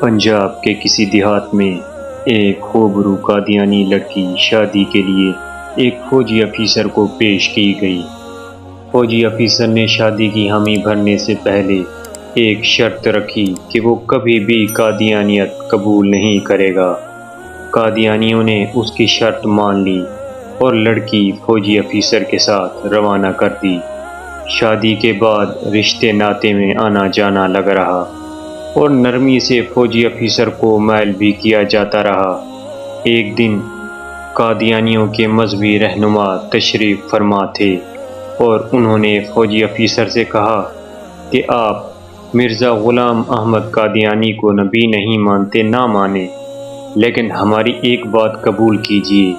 پنجاب کے کسی دیہات میں ایک خوبرو قادیانی لڑکی شادی کے لیے ایک فوجی افیسر کو پیش کی گئی۔ فوجی افیسر نے شادی کی حامی بھرنے سے پہلے ایک شرط رکھی کہ وہ کبھی بھی قادیانیت قبول نہیں کرے گا۔ قادیانیوں نے اس کی شرط مان لی اور لڑکی فوجی افیسر کے ساتھ روانہ کر دی۔ شادی کے بعد رشتے ناطے میں آنا جانا لگ رہا اور نرمی سے فوجی افیسر کو مائل بھی کیا جاتا رہا۔ ایک دن قادیانیوں کے مذہبی رہنما تشریف فرما تھے اور انہوں نے فوجی افیسر سے کہا کہ آپ مرزا غلام احمد قادیانی کو نبی نہیں مانتے نہ مانیں، لیکن ہماری ایک بات قبول کیجیے،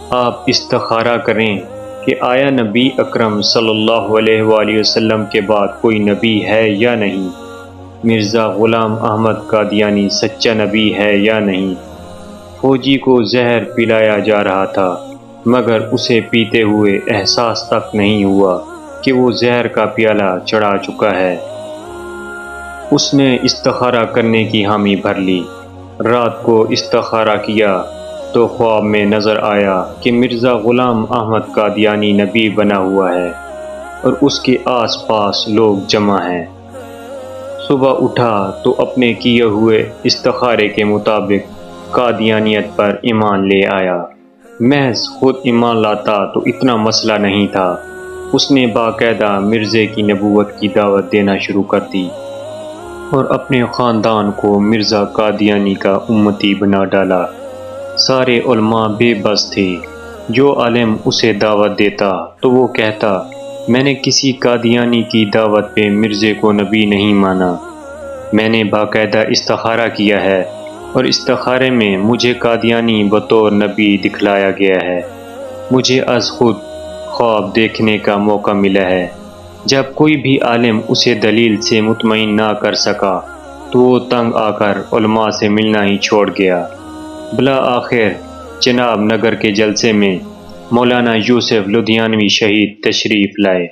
آپ استخارہ کریں کہ آیا نبی اکرم صلی اللہ علیہ وآلہ وسلم کے بعد کوئی نبی ہے یا نہیں، مرزا غلام احمد قادیانی سچا نبی ہے یا نہیں۔ فوجی کو زہر پلایا جا رہا تھا مگر اسے پیتے ہوئے احساس تک نہیں ہوا کہ وہ زہر کا پیالہ چڑھا چکا ہے۔ اس نے استخارہ کرنے کی حامی بھر لی۔ رات کو استخارہ کیا تو خواب میں نظر آیا کہ مرزا غلام احمد قادیانی نبی بنا ہوا ہے اور اس کے آس پاس لوگ جمع ہیں۔ صبح اٹھا تو اپنے کیے ہوئے استخارے کے مطابق قادیانیت پر ایمان لے آیا۔ محض خود ایمان لاتا تو اتنا مسئلہ نہیں تھا، اس نے باقاعدہ مرزے کی نبوت کی دعوت دینا شروع کر دی اور اپنے خاندان کو مرزا قادیانی کا امتی بنا ڈالا۔ سارے علماء بے بس تھے۔ جو عالم اسے دعوت دیتا تو وہ کہتا میں نے کسی قادیانی کی دعوت پہ مرزے کو نبی نہیں مانا، میں نے باقاعدہ استخارہ کیا ہے اور استخارے میں مجھے قادیانی بطور نبی دکھلایا گیا ہے۔ مجھے از خود خواب دیکھنے کا موقع ملا ہے۔ جب کوئی بھی عالم اسے دلیل سے مطمئن نہ کر سکا تو وہ تنگ آ کر علماء سے ملنا ہی چھوڑ گیا۔ بالآخر جناب نگر کے جلسے میں مولانا یوسف لدھیانوی شہید تشریف لائے۔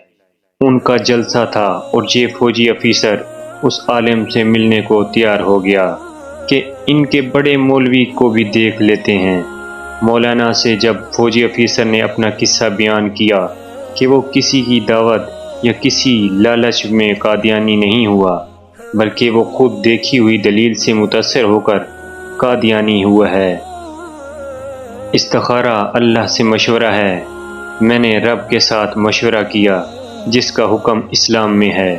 ان کا جلسہ تھا اور یہ فوجی افیسر اس عالم سے ملنے کو تیار ہو گیا کہ ان کے بڑے مولوی کو بھی دیکھ لیتے ہیں۔ مولانا سے جب فوجی افیسر نے اپنا قصہ بیان کیا کہ وہ کسی کی دعوت یا کسی لالچ میں قادیانی نہیں ہوا بلکہ وہ خود دیکھی ہوئی دلیل سے متاثر ہو کر قادیانی ہوا ہے۔ استخارہ اللہ سے مشورہ ہے، میں نے رب کے ساتھ مشورہ کیا جس کا حکم اسلام میں ہے،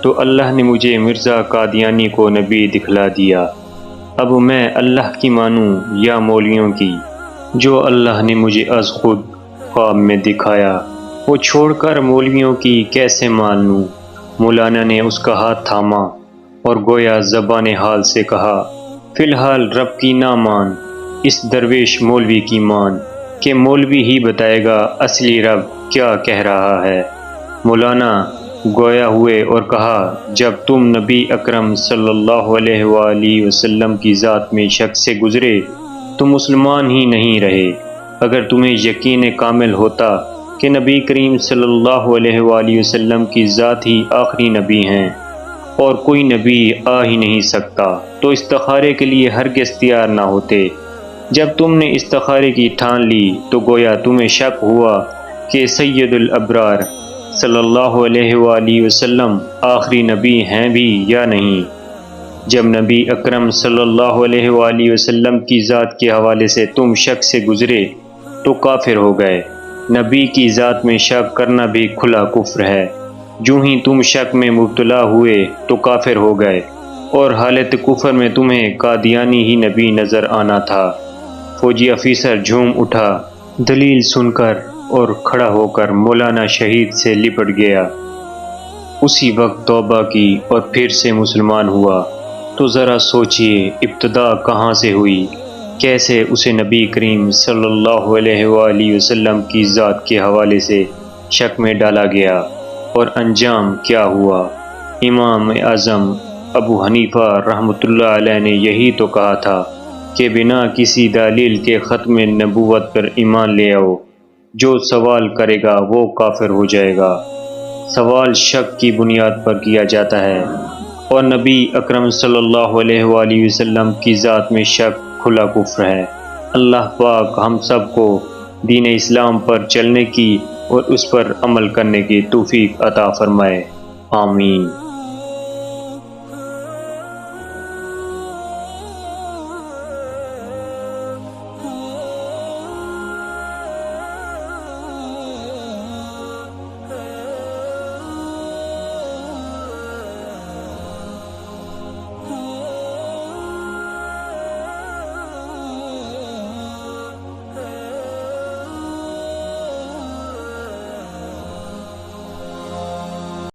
تو اللہ نے مجھے مرزا قادیانی کو نبی دکھلا دیا۔ اب میں اللہ کی مانوں یا مولویوں کی؟ جو اللہ نے مجھے از خود خواب میں دکھایا وہ چھوڑ کر مولویوں کی کیسے مان لوں؟ مولانا نے اس کا ہاتھ تھاما اور گویا زبان حال سے کہا فی الحال رب کی نہ مان، اس درویش مولوی کی مان کہ مولوی ہی بتائے گا اصلی رب کیا کہہ رہا ہے۔ مولانا گویا ہوئے اور کہا جب تم نبی اکرم صلی اللہ علیہ وآلہ وسلم کی ذات میں شک سے گزرے تو مسلمان ہی نہیں رہے۔ اگر تمہیں یقین کامل ہوتا کہ نبی کریم صلی اللہ علیہ وآلہ وسلم کی ذات ہی آخری نبی ہیں اور کوئی نبی آ ہی نہیں سکتا تو استخارے کے لیے ہرگز تیار نہ ہوتے۔ جب تم نے استخارے کی ٹھان لی تو گویا تمہیں شک ہوا کہ سید الابرار صلی اللہ علیہ وآلہ وسلم آخری نبی ہیں بھی یا نہیں۔ جب نبی اکرم صلی اللہ علیہ وآلہ وسلم کی ذات کے حوالے سے تم شک سے گزرے تو کافر ہو گئے۔ نبی کی ذات میں شک کرنا بھی کھلا کفر ہے۔ جو ہی تم شک میں مبتلا ہوئے تو کافر ہو گئے اور حالت کفر میں تمہیں قادیانی ہی نبی نظر آنا تھا۔ فوجی افیسر جھوم اٹھا دلیل سن کر اور کھڑا ہو کر مولانا شہید سے لپٹ گیا۔ اسی وقت توبہ کی اور پھر سے مسلمان ہوا۔ تو ذرا سوچئے ابتدا کہاں سے ہوئی، کیسے اسے نبی کریم صلی اللہ علیہ وآلہ وسلم کی ذات کے حوالے سے شک میں ڈالا گیا اور انجام کیا ہوا۔ امام اعظم ابو حنیفہ رحمۃ اللہ علیہ نے یہی تو کہا تھا کہ بنا کسی دلیل کے ختم نبوت پر ایمان لے آؤ، جو سوال کرے گا وہ کافر ہو جائے گا۔ سوال شک کی بنیاد پر کیا جاتا ہے، اور نبی اکرم صلی اللہ علیہ وآلہ وسلم کی ذات میں شک کھلا کفر ہے۔ اللہ پاک ہم سب کو دین اسلام پر چلنے کی اور اس پر عمل کرنے کی توفیق عطا فرمائے، آمین۔